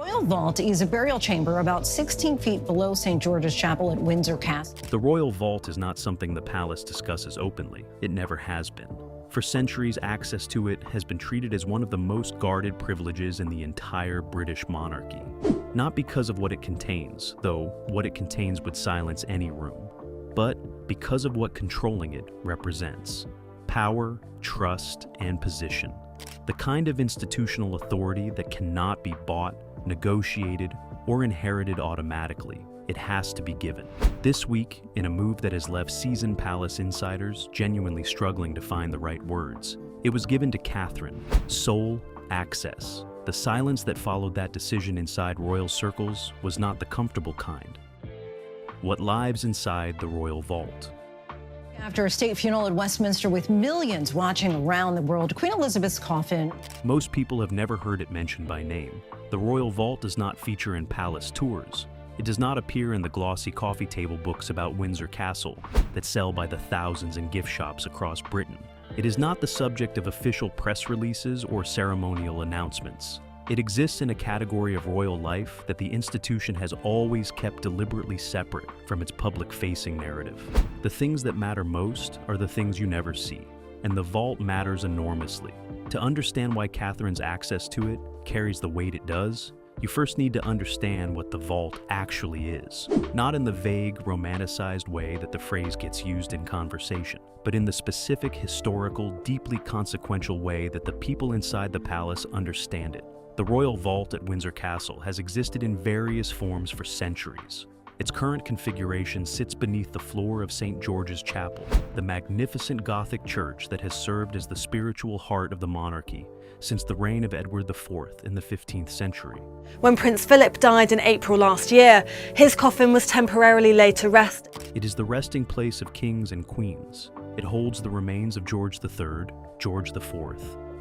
Royal Vault is a burial chamber about 16 feet below St. George's Chapel at Windsor Castle. The Royal Vault is not something the palace discusses openly. It never has been. For centuries, access to it has been treated as one of the most guarded privileges in the entire British monarchy. Not because of what it contains, though what it contains would silence any room, but because of what controlling it represents: power, trust, and position. The kind of institutional authority that cannot be bought, negotiated, or inherited automatically. It has to be given. This week, in a move that has left seasoned palace insiders genuinely struggling to find the right words, it was given to Catherine. Sole access. The silence that followed that decision inside royal circles was not the comfortable kind. What lives inside the Royal Vault? After a state funeral at Westminster with millions watching around the world, Queen Elizabeth's coffin. Most people have never heard it mentioned by name. The Royal Vault does not feature in palace tours. It does not appear in the glossy coffee table books about Windsor Castle that sell by the thousands in gift shops across Britain. It is not the subject of official press releases or ceremonial announcements. It exists in a category of royal life that the institution has always kept deliberately separate from its public-facing narrative. The things that matter most are the things you never see, and the vault matters enormously. To understand why Catherine's access to it carries the weight it does, you first need to understand what the vault actually is. Not in the vague, romanticized way that the phrase gets used in conversation, but in the specific, historical, deeply consequential way that the people inside the palace understand it. The Royal Vault at Windsor Castle has existed in various forms for centuries. Its current configuration sits beneath the floor of St. George's Chapel, the magnificent Gothic church that has served as the spiritual heart of the monarchy since the reign of Edward IV in the 15th century. When Prince Philip died in April last year, his coffin was temporarily laid to rest. It is the resting place of kings and queens. It holds the remains of George III, George IV,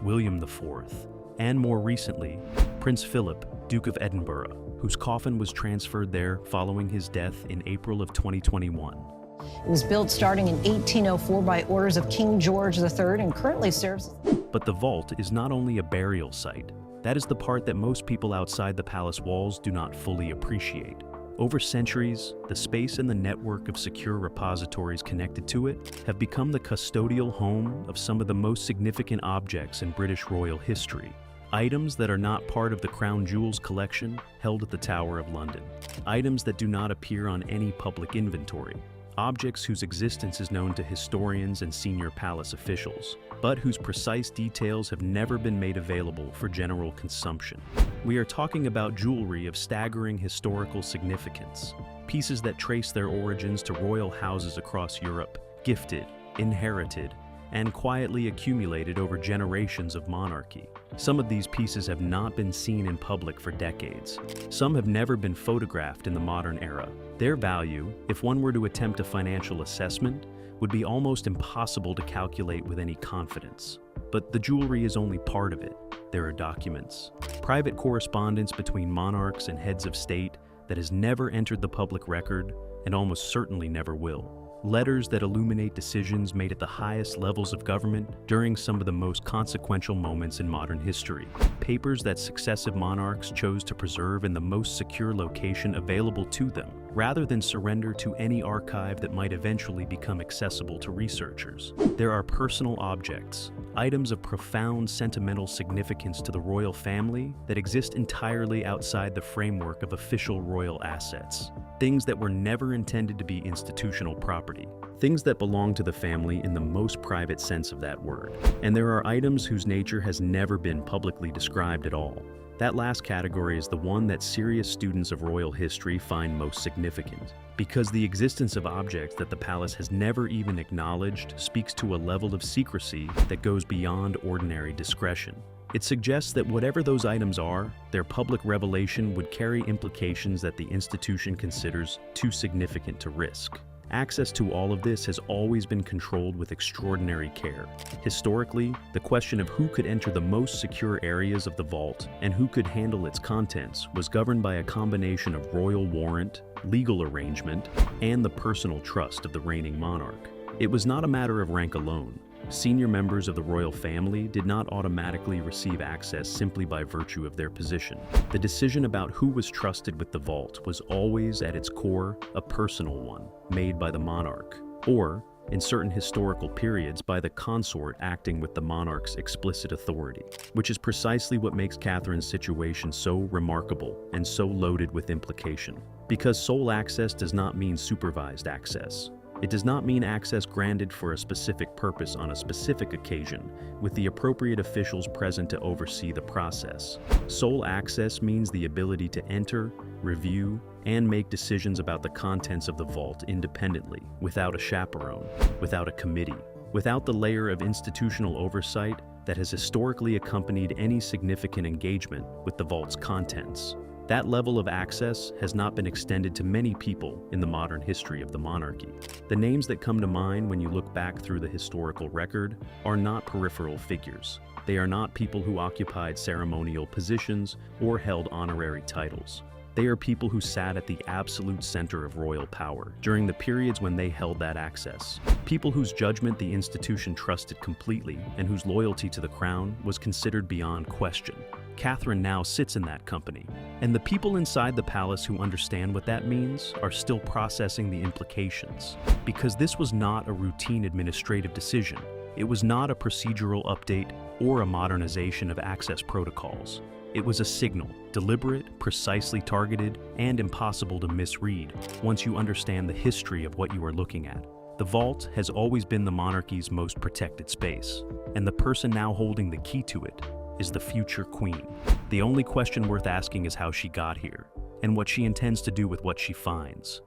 William IV, and more recently, Prince Philip, Duke of Edinburgh, whose coffin was transferred there following his death in April of 2021. It was built starting in 1804 by orders of King George III and currently serves. But the vault is not only a burial site. That is the part that most people outside the palace walls do not fully appreciate. Over centuries, the space and the network of secure repositories connected to it have become the custodial home of some of the most significant objects in British royal history. Items that are not part of the Crown Jewels collection held at the Tower of London. Items that do not appear on any public inventory. Objects whose existence is known to historians and senior palace officials, but whose precise details have never been made available for general consumption. We are talking about jewelry of staggering historical significance, pieces that trace their origins to royal houses across Europe, gifted, inherited, and quietly accumulated over generations of monarchy. Some of these pieces have not been seen in public for decades. Some have never been photographed in the modern era. Their value, if one were to attempt a financial assessment, would be almost impossible to calculate with any confidence. But the jewelry is only part of it. There are documents, private correspondence between monarchs and heads of state that has never entered the public record and almost certainly never will. Letters that illuminate decisions made at the highest levels of government during some of the most consequential moments in modern history. Papers that successive monarchs chose to preserve in the most secure location available to them, rather than surrender to any archive that might eventually become accessible to researchers. There are personal objects, items of profound sentimental significance to the royal family that exist entirely outside the framework of official royal assets. Things that were never intended to be institutional property. Things that belong to the family in the most private sense of that word. And there are items whose nature has never been publicly described at all. That last category is the one that serious students of royal history find most significant, because the existence of objects that the palace has never even acknowledged speaks to a level of secrecy that goes beyond ordinary discretion. It suggests that whatever those items are, their public revelation would carry implications that the institution considers too significant to risk. Access to all of this has always been controlled with extraordinary care. Historically, the question of who could enter the most secure areas of the vault and who could handle its contents was governed by a combination of royal warrant, legal arrangement, and the personal trust of the reigning monarch. It was not a matter of rank alone. Senior members of the royal family did not automatically receive access simply by virtue of their position. The decision about who was trusted with the vault was always at its core a personal one, made by the monarch, or, in certain historical periods, by the consort acting with the monarch's explicit authority, which is precisely what makes Catherine's situation so remarkable and so loaded with implication. Because sole access does not mean supervised access. It does not mean access granted for a specific purpose on a specific occasion, with the appropriate officials present to oversee the process. Sole access means the ability to enter, review, and make decisions about the contents of the vault independently, without a chaperone, without a committee, without the layer of institutional oversight that has historically accompanied any significant engagement with the vault's contents. That level of access has not been extended to many people in the modern history of the monarchy. The names that come to mind when you look back through the historical record are not peripheral figures. They are not people who occupied ceremonial positions or held honorary titles. They are people who sat at the absolute center of royal power during the periods when they held that access. People whose judgment the institution trusted completely and whose loyalty to the crown was considered beyond question. Catherine now sits in that company, and the people inside the palace who understand what that means are still processing the implications. Because this was not a routine administrative decision. It was not a procedural update or a modernization of access protocols. It was a signal, deliberate, precisely targeted, and impossible to misread once you understand the history of what you are looking at. The vault has always been the monarchy's most protected space, and the person now holding the key to it is the future queen. The only question worth asking is how she got here, and what she intends to do with what she finds.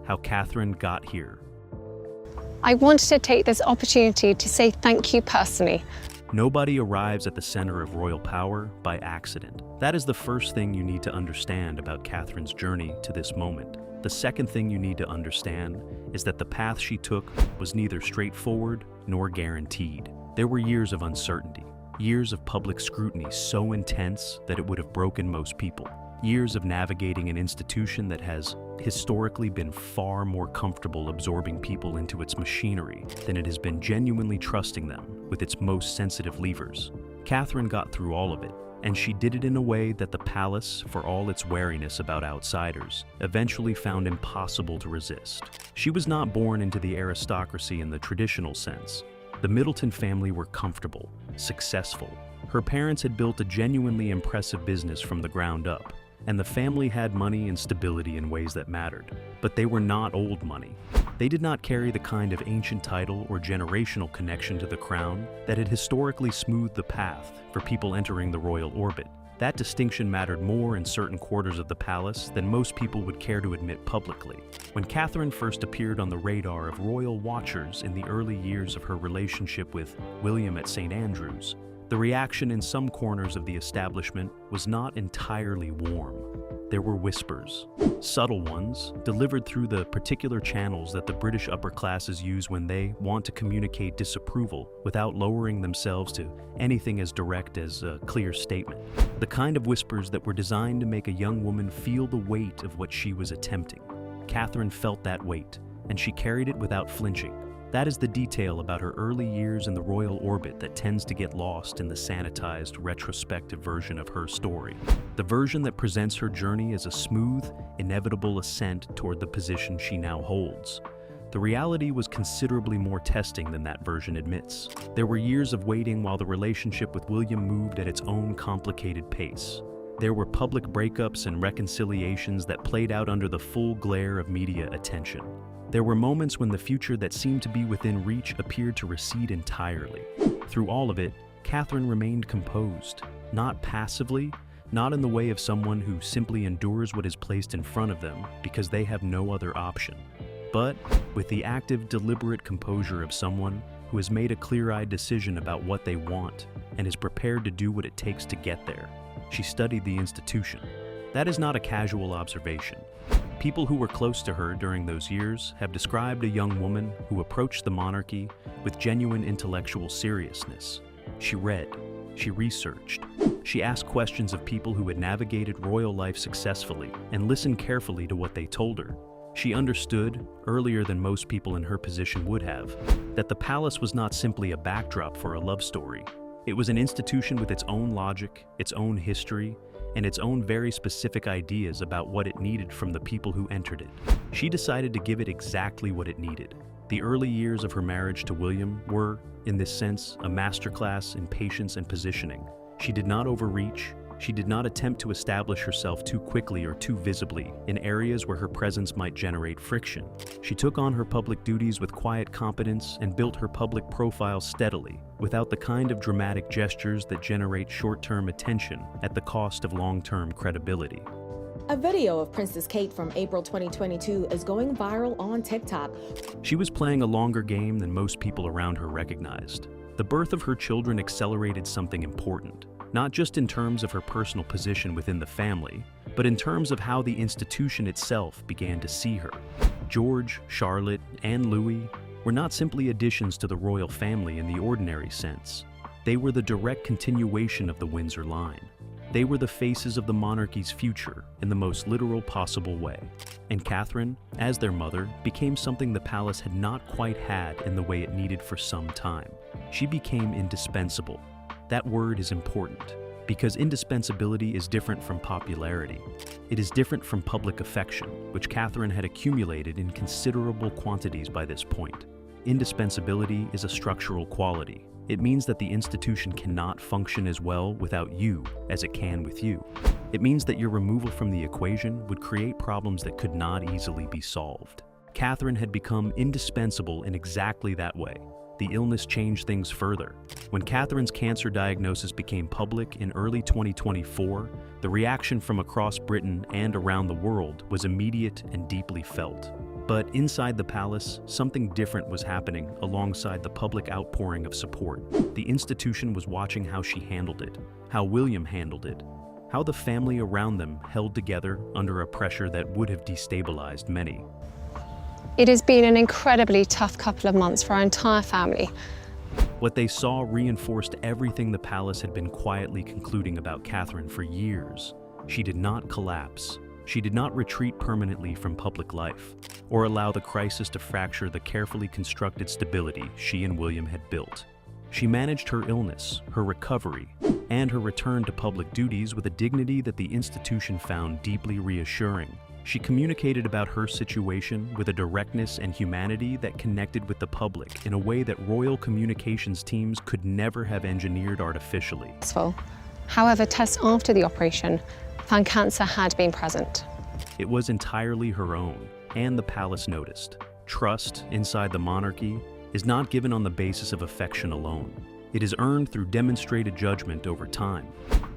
How Catherine got here. I wanted to take this opportunity to say thank you personally. Nobody arrives at the center of royal power by accident. That is the first thing you need to understand about Catherine's journey to this moment. The second thing you need to understand is that the path she took was neither straightforward nor guaranteed. There were years of uncertainty, years of public scrutiny so intense that it would have broken most people. Years of navigating an institution that has historically been far more comfortable absorbing people into its machinery than it has been genuinely trusting them with its most sensitive levers. Catherine got through all of it, and she did it in a way that the palace, for all its wariness about outsiders, eventually found impossible to resist. She was not born into the aristocracy in the traditional sense. The Middleton family were comfortable, successful. Her parents had built a genuinely impressive business from the ground up, and the family had money and stability in ways that mattered. But they were not old money. They did not carry the kind of ancient title or generational connection to the crown that had historically smoothed the path for people entering the royal orbit. That distinction mattered more in certain quarters of the palace than most people would care to admit publicly. When Catherine first appeared on the radar of royal watchers in the early years of her relationship with William at St. Andrews, the reaction in some corners of the establishment was not entirely warm. There were whispers, subtle ones, delivered through the particular channels that the British upper classes use when they want to communicate disapproval without lowering themselves to anything as direct as a clear statement. The kind of whispers that were designed to make a young woman feel the weight of what she was attempting. Catherine felt that weight, and she carried it without flinching. That is the detail about her early years in the royal orbit that tends to get lost in the sanitized, retrospective version of her story. The version that presents her journey as a smooth, inevitable ascent toward the position she now holds. The reality was considerably more testing than that version admits. There were years of waiting while the relationship with William moved at its own complicated pace. There were public breakups and reconciliations that played out under the full glare of media attention. There were moments when the future that seemed to be within reach appeared to recede entirely. Through all of it, Catherine remained composed, not passively, not in the way of someone who simply endures what is placed in front of them because they have no other option, but with the active, deliberate composure of someone who has made a clear-eyed decision about what they want and is prepared to do what it takes to get there. She studied the institution. That is not a casual observation. People who were close to her during those years have described a young woman who approached the monarchy with genuine intellectual seriousness. She read, she researched, she asked questions of people who had navigated royal life successfully and listened carefully to what they told her. She understood, earlier than most people in her position would have, that the palace was not simply a backdrop for a love story. It was an institution with its own logic, its own history, and its own very specific ideas about what it needed from the people who entered it. She decided to give it exactly what it needed. The early years of her marriage to William were, in this sense, a masterclass in patience and positioning. She did not overreach. She did not attempt to establish herself too quickly or too visibly in areas where her presence might generate friction. She took on her public duties with quiet competence and built her public profile steadily, without the kind of dramatic gestures that generate short-term attention at the cost of long-term credibility. A video of Princess Kate from April 2022 is going viral on TikTok. She was playing a longer game than most people around her recognized. The birth of her children accelerated something important, not just in terms of her personal position within the family, but in terms of how the institution itself began to see her. George, Charlotte, and Louis were not simply additions to the royal family in the ordinary sense. They were the direct continuation of the Windsor line. They were the faces of the monarchy's future in the most literal possible way. And Catherine, as their mother, became something the palace had not quite had in the way it needed for some time. She became indispensable. That word is important, because indispensability is different from popularity. It is different from public affection, which Catherine had accumulated in considerable quantities by this point. Indispensability is a structural quality. It means that the institution cannot function as well without you as it can with you. It means that your removal from the equation would create problems that could not easily be solved. Catherine had become indispensable in exactly that way. The illness changed things further. When Catherine's cancer diagnosis became public in early 2024, the reaction from across Britain and around the world was immediate and deeply felt. But inside the palace, something different was happening alongside the public outpouring of support. The institution was watching how she handled it, how William handled it, how the family around them held together under a pressure that would have destabilized many. It has been an incredibly tough couple of months for our entire family. What they saw reinforced everything the palace had been quietly concluding about Catherine for years. She did not collapse. She did not retreat permanently from public life, or allow the crisis to fracture the carefully constructed stability she and William had built. She managed her illness, her recovery, and her return to public duties with a dignity that the institution found deeply reassuring. She communicated about her situation with a directness and humanity that connected with the public in a way that royal communications teams could never have engineered artificially. However, tests after the operation found cancer had been present. It was entirely her own, and the palace noticed. Trust inside the monarchy is not given on the basis of affection alone. It is earned through demonstrated judgment over time,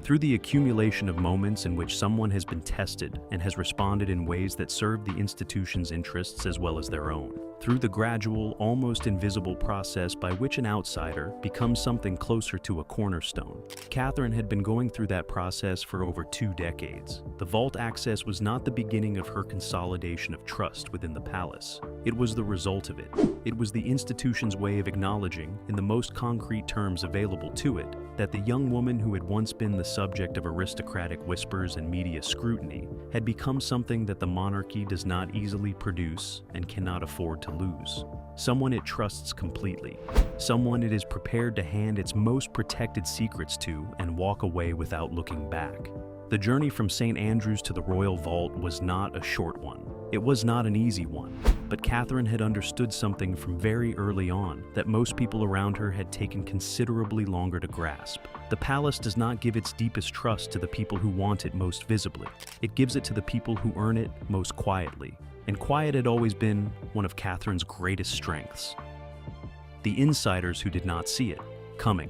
through the accumulation of moments in which someone has been tested and has responded in ways that serve the institution's interests as well as their own, through the gradual, almost invisible process by which an outsider becomes something closer to a cornerstone. Catherine had been going through that process for over 2 decades. The vault access was not the beginning of her consolidation of trust within the palace. It was the result of it. It was the institution's way of acknowledging, in the most concrete terms available to it, that the young woman who had once been the subject of aristocratic whispers and media scrutiny had become something that the monarchy does not easily produce and cannot afford to lose. Someone it trusts completely. Someone it is prepared to hand its most protected secrets to and walk away without looking back. The journey from St. Andrews to the royal vault was not a short one. It was not an easy one, but Catherine had understood something from very early on that most people around her had taken considerably longer to grasp. The palace does not give its deepest trust to the people who want it most visibly. It gives it to the people who earn it most quietly. And quiet had always been one of Catherine's greatest strengths. The insiders who did not see it coming.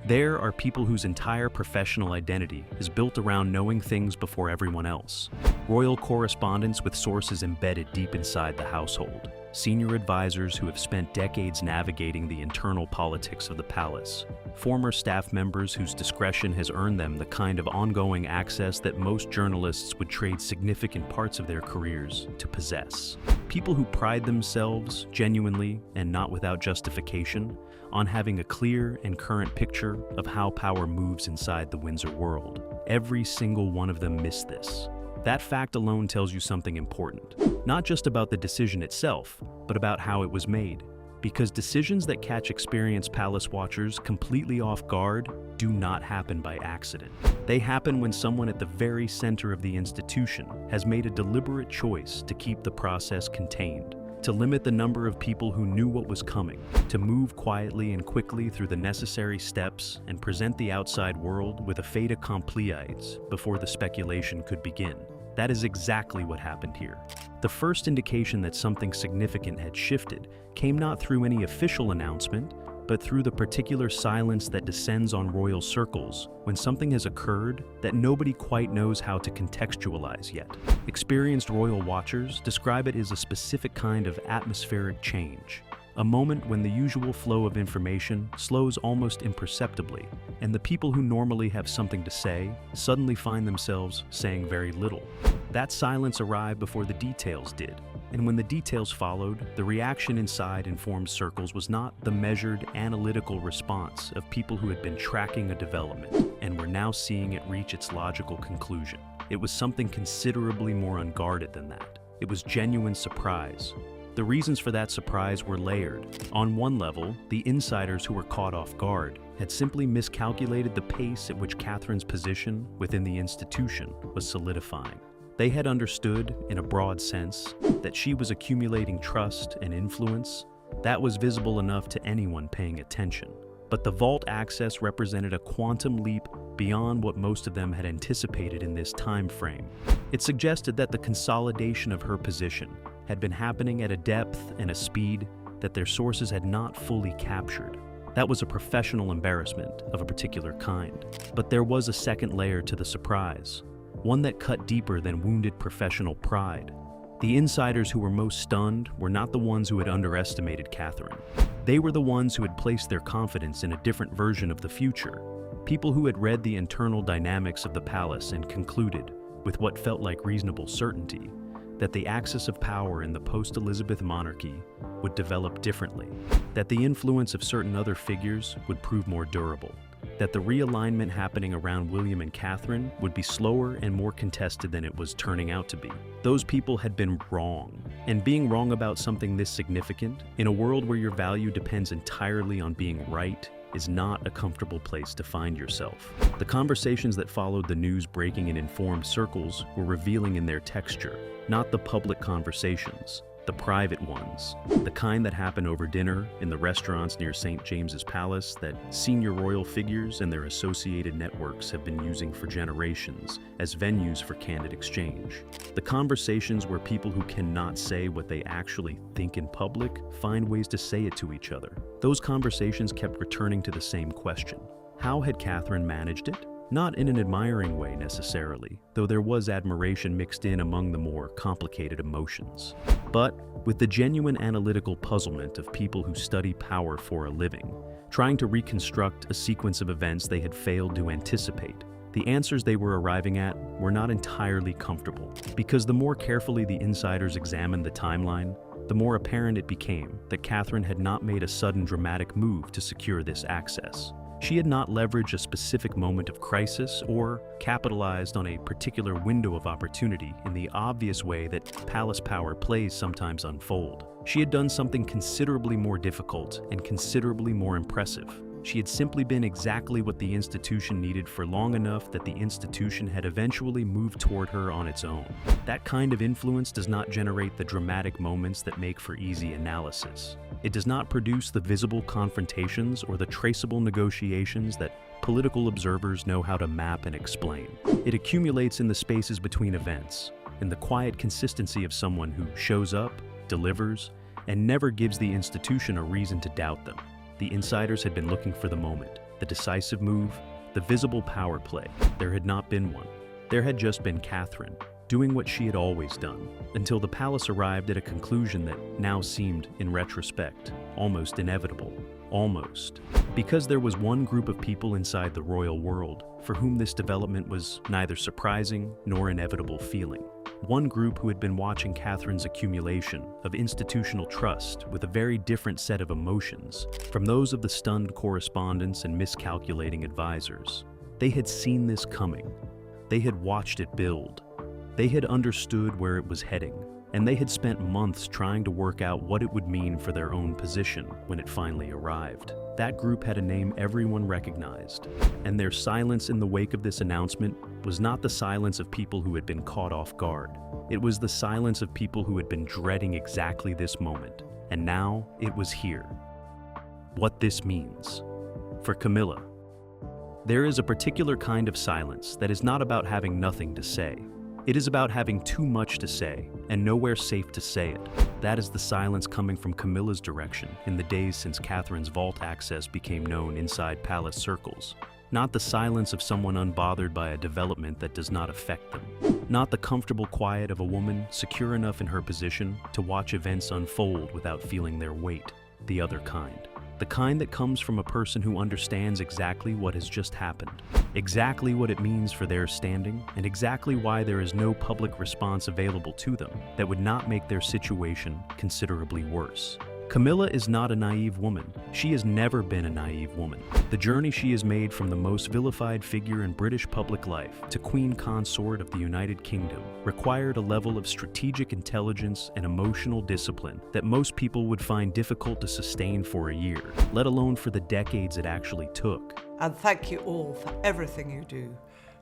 There are people whose entire professional identity is built around knowing things before everyone else. Royal correspondents with sources embedded deep inside the household. Senior advisors who have spent decades navigating the internal politics of the palace. Former staff members whose discretion has earned them the kind of ongoing access that most journalists would trade significant parts of their careers to possess. People who pride themselves, genuinely and not without justification, on having a clear and current picture of how power moves inside the Windsor world. Every single one of them missed this. That fact alone tells you something important, not just about the decision itself, but about how it was made. Because decisions that catch experienced palace watchers completely off guard do not happen by accident. They happen when someone at the very center of the institution has made a deliberate choice to keep the process contained, to limit the number of people who knew what was coming, to move quietly and quickly through the necessary steps and present the outside world with a fait accompli before the speculation could begin. That is exactly what happened here. The first indication that something significant had shifted came not through any official announcement, but through the particular silence that descends on royal circles when something has occurred that nobody quite knows how to contextualize yet. Experienced royal watchers describe it as a specific kind of atmospheric change, a moment when the usual flow of information slows almost imperceptibly, and the people who normally have something to say suddenly find themselves saying very little. That silence arrived before the details did, and when the details followed, the reaction inside informed circles was not the measured, analytical response of people who had been tracking a development and were now seeing it reach its logical conclusion. It was something considerably more unguarded than that. It was genuine surprise. The reasons for that surprise were layered. On one level, the insiders who were caught off guard had simply miscalculated the pace at which Catherine's position within the institution was solidifying. They had understood, in a broad sense, that she was accumulating trust and influence. That was visible enough to anyone paying attention. But the vault access represented a quantum leap beyond what most of them had anticipated in this time frame. It suggested that the consolidation of her position had been happening at a depth and a speed that their sources had not fully captured. That was a professional embarrassment of a particular kind. But there was a second layer to the surprise, one that cut deeper than wounded professional pride. The insiders who were most stunned were not the ones who had underestimated Catherine. They were the ones who had placed their confidence in a different version of the future. People who had read the internal dynamics of the palace and concluded, with what felt like reasonable certainty, that the axis of power in the post-Elizabeth monarchy would develop differently, that the influence of certain other figures would prove more durable, that the realignment happening around William and Catherine would be slower and more contested than it was turning out to be. Those people had been wrong, and being wrong about something this significant, in a world where your value depends entirely on being right, is not a comfortable place to find yourself. The conversations that followed the news breaking in informed circles were revealing in their texture, not the public conversations, the private ones, the kind that happen over dinner in the restaurants near St. James's Palace that senior royal figures and their associated networks have been using for generations as venues for candid exchange. The conversations where people who cannot say what they actually think in public find ways to say it to each other. Those conversations kept returning to the same question. How had Catherine managed it? Not in an admiring way necessarily, though there was admiration mixed in among the more complicated emotions. But with the genuine analytical puzzlement of people who study power for a living, trying to reconstruct a sequence of events they had failed to anticipate, the answers they were arriving at were not entirely comfortable, because the more carefully the insiders examined the timeline, the more apparent it became that Catherine had not made a sudden dramatic move to secure this access. She had not leveraged a specific moment of crisis or capitalized on a particular window of opportunity in the obvious way that palace power plays sometimes unfold. She had done something considerably more difficult and considerably more impressive. She had simply been exactly what the institution needed for long enough that the institution had eventually moved toward her on its own. That kind of influence does not generate the dramatic moments that make for easy analysis. It does not produce the visible confrontations or the traceable negotiations that political observers know how to map and explain. It accumulates in the spaces between events, in the quiet consistency of someone who shows up, delivers, and never gives the institution a reason to doubt them. The insiders had been looking for the moment, the decisive move, the visible power play. There had not been one. There had just been Catherine, doing what she had always done, until the palace arrived at a conclusion that now seemed, in retrospect, almost inevitable. Almost. Because there was one group of people inside the royal world for whom this development was neither surprising nor inevitable feeling. One group who had been watching Catherine's accumulation of institutional trust with a very different set of emotions from those of the stunned correspondents and miscalculating advisors. They had seen this coming. They had watched it build. They had understood where it was heading, and they had spent months trying to work out what it would mean for their own position when it finally arrived. That group had a name everyone recognized, and their silence in the wake of this announcement was not the silence of people who had been caught off guard. It was the silence of people who had been dreading exactly this moment, and now it was here. What this means. For Camilla, there is a particular kind of silence that is not about having nothing to say. It is about having too much to say and nowhere safe to say it. That is the silence coming from Camilla's direction in the days since Catherine's vault access became known inside palace circles. Not the silence of someone unbothered by a development that does not affect them. Not the comfortable quiet of a woman secure enough in her position to watch events unfold without feeling their weight. The other kind. The kind that comes from a person who understands exactly what has just happened, exactly what it means for their standing, and exactly why there is no public response available to them that would not make their situation considerably worse. Camilla is not a naive woman. She has never been a naive woman. The journey she has made from the most vilified figure in British public life to Queen Consort of the United Kingdom required a level of strategic intelligence and emotional discipline that most people would find difficult to sustain for a year, let alone for the decades it actually took. And thank you all for everything you do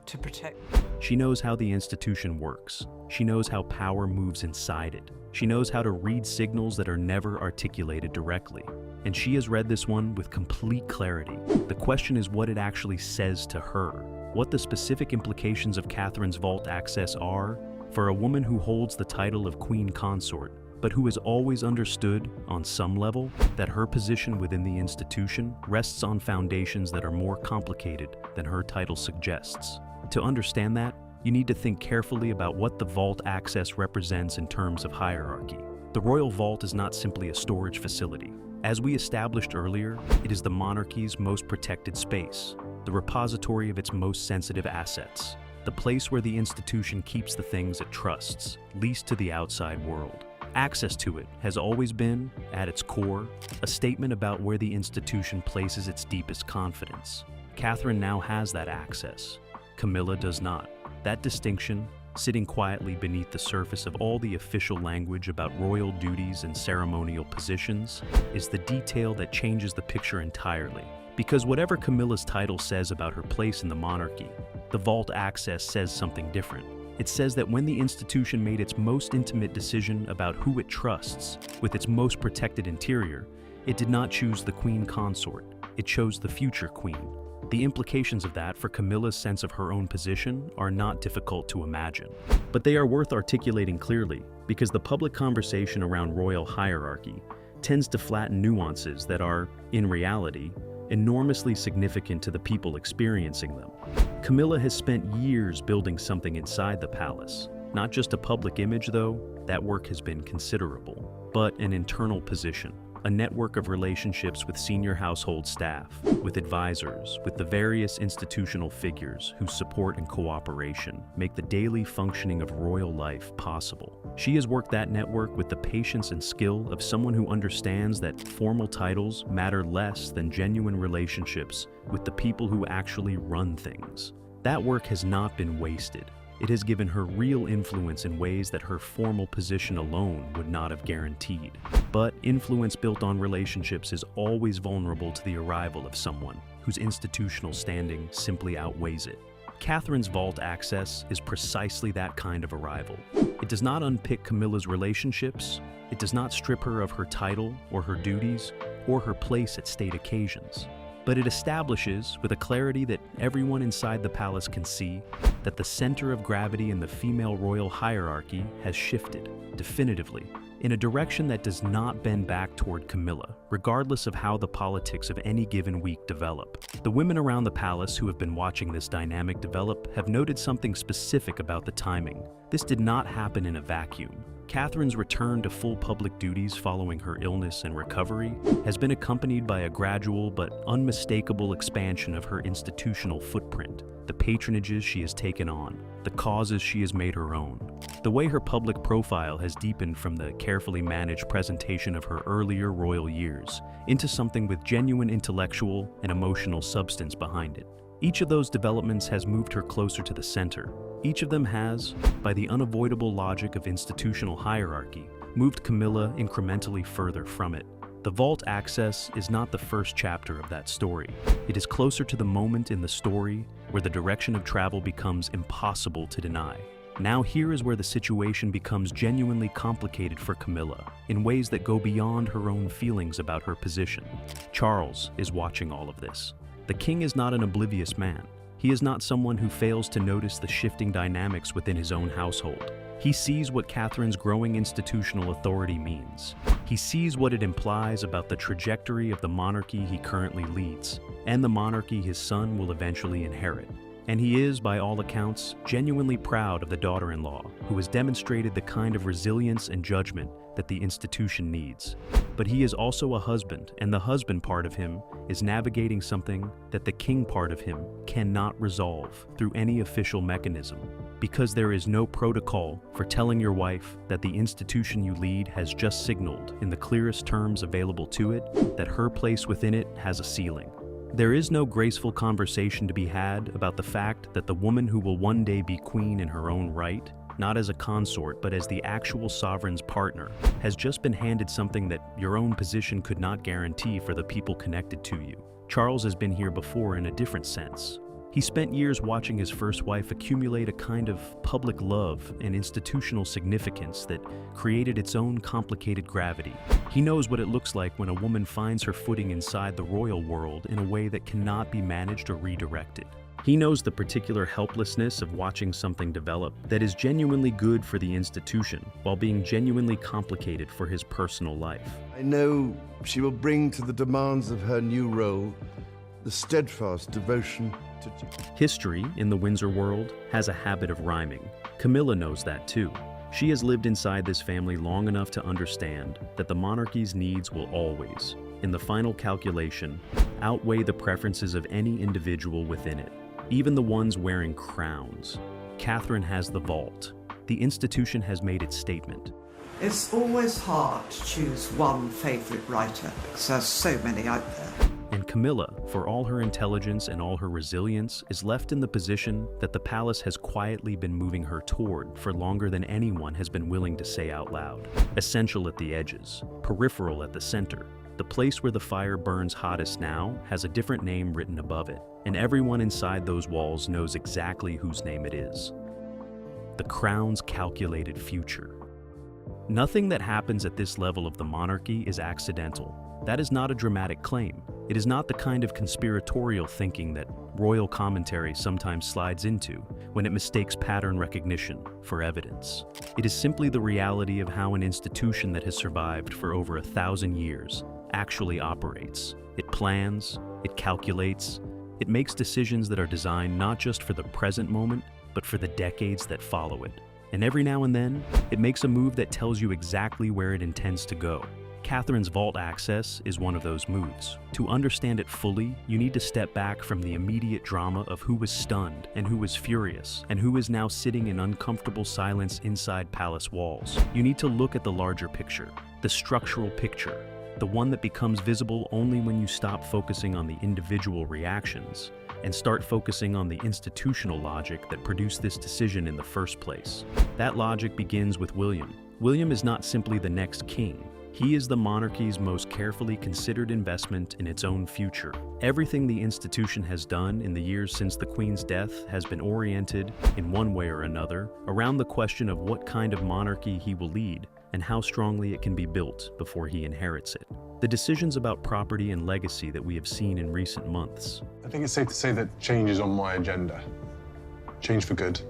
to protect. She knows how the institution works. She knows how power moves inside it. She knows how to read signals that are never articulated directly. And she has read this one with complete clarity. The question is what it actually says to her, what the specific implications of Catherine's vault access are for a woman who holds the title of Queen Consort, but who has always understood, on some level, that her position within the institution rests on foundations that are more complicated than her title suggests. To understand that, you need to think carefully about what the vault access represents in terms of hierarchy. The royal vault is not simply a storage facility. As we established earlier, it is the monarchy's most protected space, the repository of its most sensitive assets, the place where the institution keeps the things it trusts, least to the outside world. Access to it has always been, at its core, a statement about where the institution places its deepest confidence. Catherine now has that access. Camilla does not. That distinction, sitting quietly beneath the surface of all the official language about royal duties and ceremonial positions, is the detail that changes the picture entirely. Because whatever Camilla's title says about her place in the monarchy, the vault access says something different. It says that when the institution made its most intimate decision about who it trusts, with its most protected interior, it did not choose the Queen Consort, it chose the future queen. The implications of that for Camilla's sense of her own position are not difficult to imagine. But they are worth articulating clearly, because the public conversation around royal hierarchy tends to flatten nuances that are, in reality, enormously significant to the people experiencing them. Camilla has spent years building something inside the palace. Not just a public image, though, that work has been considerable, but an internal position. A network of relationships with senior household staff, with advisors, with the various institutional figures whose support and cooperation make the daily functioning of royal life possible. She has worked that network with the patience and skill of someone who understands that formal titles matter less than genuine relationships with the people who actually run things. That work has not been wasted. It has given her real influence in ways that her formal position alone would not have guaranteed. But influence built on relationships is always vulnerable to the arrival of someone whose institutional standing simply outweighs it. Catherine's vault access is precisely that kind of arrival. It does not unpick Camilla's relationships. It does not strip her of her title or her duties or her place at state occasions. But it establishes, with a clarity that everyone inside the palace can see, that the center of gravity in the female royal hierarchy has shifted, definitively, in a direction that does not bend back toward Camilla, regardless of how the politics of any given week develop. The women around the palace who have been watching this dynamic develop have noted something specific about the timing. This did not happen in a vacuum. Catherine's return to full public duties following her illness and recovery has been accompanied by a gradual but unmistakable expansion of her institutional footprint, the patronages she has taken on, the causes she has made her own. The way her public profile has deepened from the carefully managed presentation of her earlier royal years into something with genuine intellectual and emotional substance behind it. Each of those developments has moved her closer to the center, Each of them has, by the unavoidable logic of institutional hierarchy, moved Camilla incrementally further from it. The vault access is not the first chapter of that story. It is closer to the moment in the story where the direction of travel becomes impossible to deny. Now here is where the situation becomes genuinely complicated for Camilla, in ways that go beyond her own feelings about her position. Charles is watching all of this. The king is not an oblivious man. He is not someone who fails to notice the shifting dynamics within his own household. He sees what Catherine's growing institutional authority means. He sees what it implies about the trajectory of the monarchy he currently leads, and the monarchy his son will eventually inherit. And he is, by all accounts, genuinely proud of the daughter-in-law, who has demonstrated the kind of resilience and judgment that the institution needs. But he is also a husband, and the husband part of him is navigating something that the king part of him cannot resolve through any official mechanism. Because there is no protocol for telling your wife that the institution you lead has just signaled, in the clearest terms available to it, that her place within it has a ceiling. There is no graceful conversation to be had about the fact that the woman who will one day be queen in her own right, not as a consort but as the actual sovereign's partner, has just been handed something that your own position could not guarantee for the people connected to you. Charles has been here before in a different sense. He spent years watching his first wife accumulate a kind of public love and institutional significance that created its own complicated gravity. He knows what it looks like when a woman finds her footing inside the royal world in a way that cannot be managed or redirected. He knows the particular helplessness of watching something develop that is genuinely good for the institution while being genuinely complicated for his personal life. I know she will bring to the demands of her new role the steadfast devotion to History in the Windsor world has a habit of rhyming. Camilla knows that too. She has lived inside this family long enough to understand that the monarchy's needs will always, in the final calculation, outweigh the preferences of any individual within it, even the ones wearing crowns. Catherine has the vault. The institution has made its statement. It's always hard to choose one favourite writer because there's so many out there. And Camilla, for all her intelligence and all her resilience, is left in the position that the palace has quietly been moving her toward for longer than anyone has been willing to say out loud. Essential at the edges, peripheral at the center. The place where the fire burns hottest now has a different name written above it, and everyone inside those walls knows exactly whose name it is. The crown's calculated future. Nothing that happens at this level of the monarchy is accidental. That is not a dramatic claim. It is not the kind of conspiratorial thinking that royal commentary sometimes slides into when it mistakes pattern recognition for evidence. It is simply the reality of how an institution that has survived for over 1,000 years actually operates. It plans, it calculates, it makes decisions that are designed not just for the present moment, but for the decades that follow it. And every now and then, it makes a move that tells you exactly where it intends to go. Catherine's vault access is one of those moves. To understand it fully, you need to step back from the immediate drama of who was stunned and who was furious and who is now sitting in uncomfortable silence inside palace walls. You need to look at the larger picture, the structural picture, the one that becomes visible only when you stop focusing on the individual reactions and start focusing on the institutional logic that produced this decision in the first place. That logic begins with William. William is not simply the next king. He is the monarchy's most carefully considered investment in its own future. Everything the institution has done in the years since the Queen's death has been oriented, in one way or another, around the question of what kind of monarchy he will lead and how strongly it can be built before he inherits it. The decisions about property and legacy that we have seen in recent months. I think it's safe to say that change is on my agenda. Change for good.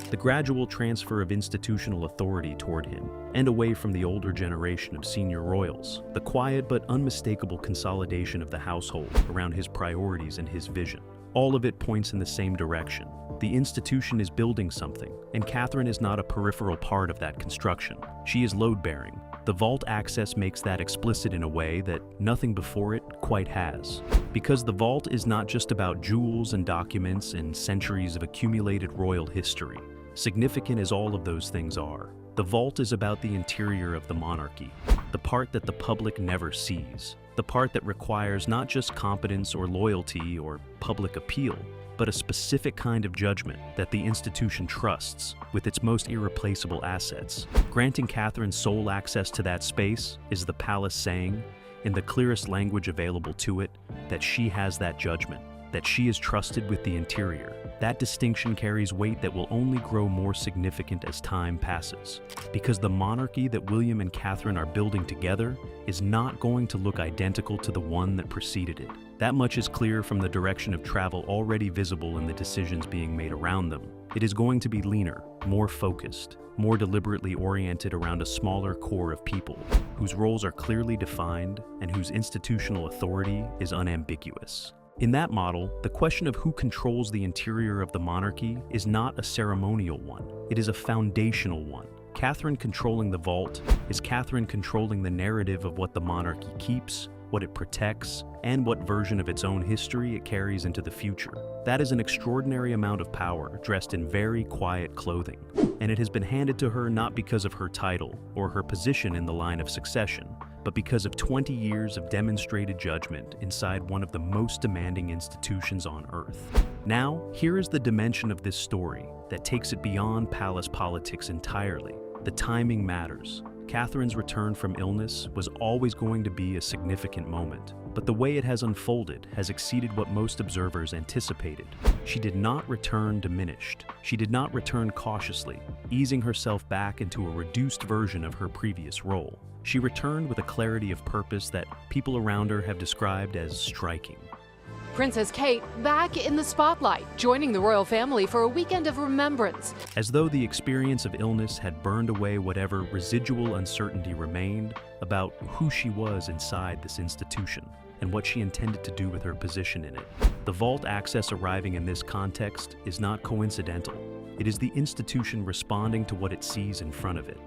The gradual transfer of institutional authority toward him and away from the older generation of senior royals. The quiet but unmistakable consolidation of the household around his priorities and his vision. All of it points in the same direction. The institution is building something, and Catherine is not a peripheral part of that construction. She is load-bearing. The vault access makes that explicit in a way that nothing before it quite has. Because the vault is not just about jewels and documents and centuries of accumulated royal history. Significant as all of those things are, the vault is about the interior of the monarchy, the part that the public never sees, the part that requires not just competence or loyalty or public appeal, but a specific kind of judgment that the institution trusts with its most irreplaceable assets. Granting Catherine sole access to that space is the palace saying, in the clearest language available to it, that she has that judgment, that she is trusted with the interior. That distinction carries weight that will only grow more significant as time passes, because the monarchy that William and Catherine are building together is not going to look identical to the one that preceded it. That much is clear from the direction of travel already visible in the decisions being made around them. It is going to be leaner, more focused, more deliberately oriented around a smaller core of people, whose roles are clearly defined and whose institutional authority is unambiguous. In that model, the question of who controls the interior of the monarchy is not a ceremonial one. It is a foundational one. Catherine controlling the vault is Catherine controlling the narrative of what the monarchy keeps, what it protects, and what version of its own history it carries into the future. That is an extraordinary amount of power dressed in very quiet clothing, and it has been handed to her not because of her title or her position in the line of succession, but because of 20 years of demonstrated judgment inside one of the most demanding institutions on Earth. Now, here is the dimension of this story that takes it beyond palace politics entirely. The timing matters. Catherine's return from illness was always going to be a significant moment, but the way it has unfolded has exceeded what most observers anticipated. She did not return diminished. She did not return cautiously, easing herself back into a reduced version of her previous role. She returned with a clarity of purpose that people around her have described as striking. Princess Kate back in the spotlight, joining the royal family for a weekend of remembrance. As though the experience of illness had burned away whatever residual uncertainty remained about who she was inside this institution and what she intended to do with her position in it. The vault access arriving in this context is not coincidental. It is the institution responding to what it sees in front of it.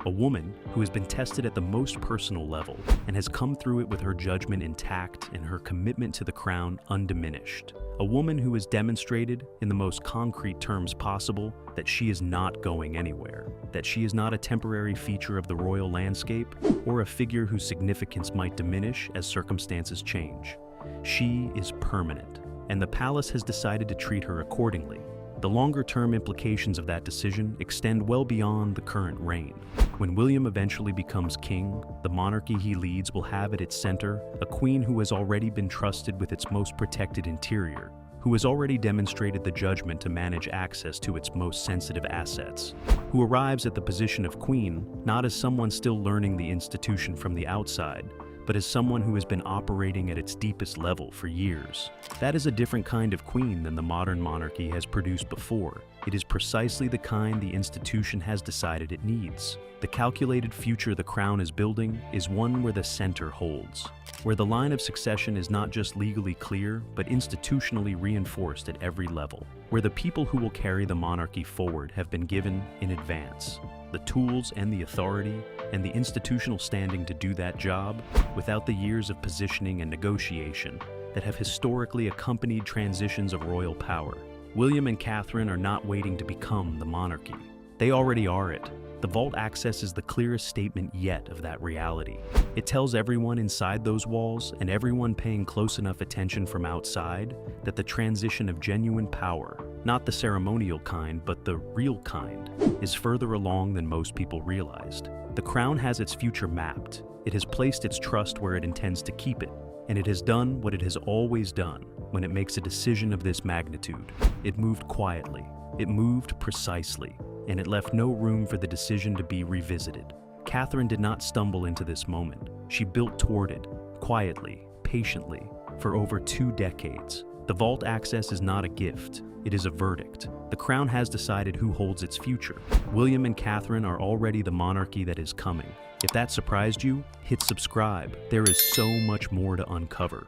A woman who has been tested at the most personal level and has come through it with her judgment intact and her commitment to the crown undiminished. A woman who has demonstrated, in the most concrete terms possible, that she is not going anywhere, that she is not a temporary feature of the royal landscape or a figure whose significance might diminish as circumstances change. She is permanent, and the palace has decided to treat her accordingly. The longer-term implications of that decision extend well beyond the current reign. When William eventually becomes king, the monarchy he leads will have at its center a queen who has already been trusted with its most protected interior, who has already demonstrated the judgment to manage access to its most sensitive assets, who arrives at the position of queen not as someone still learning the institution from the outside, but as someone who has been operating at its deepest level for years. That is a different kind of queen than the modern monarchy has produced before. It is precisely the kind the institution has decided it needs. The calculated future the crown is building is one where the center holds, where the line of succession is not just legally clear, but institutionally reinforced at every level, where the people who will carry the monarchy forward have been given in advance the tools and the authority and the institutional standing to do that job without the years of positioning and negotiation that have historically accompanied transitions of royal power. William and Catherine are not waiting to become the monarchy. They already are it. The vault access is the clearest statement yet of that reality. It tells everyone inside those walls and everyone paying close enough attention from outside that the transition of genuine power, not the ceremonial kind, but the real kind, is further along than most people realized. The crown has its future mapped. It has placed its trust where it intends to keep it, and it has done what it has always done when it makes a decision of this magnitude. It moved quietly. It moved precisely, and it left no room for the decision to be revisited. Catherine did not stumble into this moment. She built toward it, quietly, patiently, for over 2 decades. The vault access is not a gift, it is a verdict. The crown has decided who holds its future. William and Catherine are already the monarchy that is coming. If that surprised you, hit subscribe. There is so much more to uncover.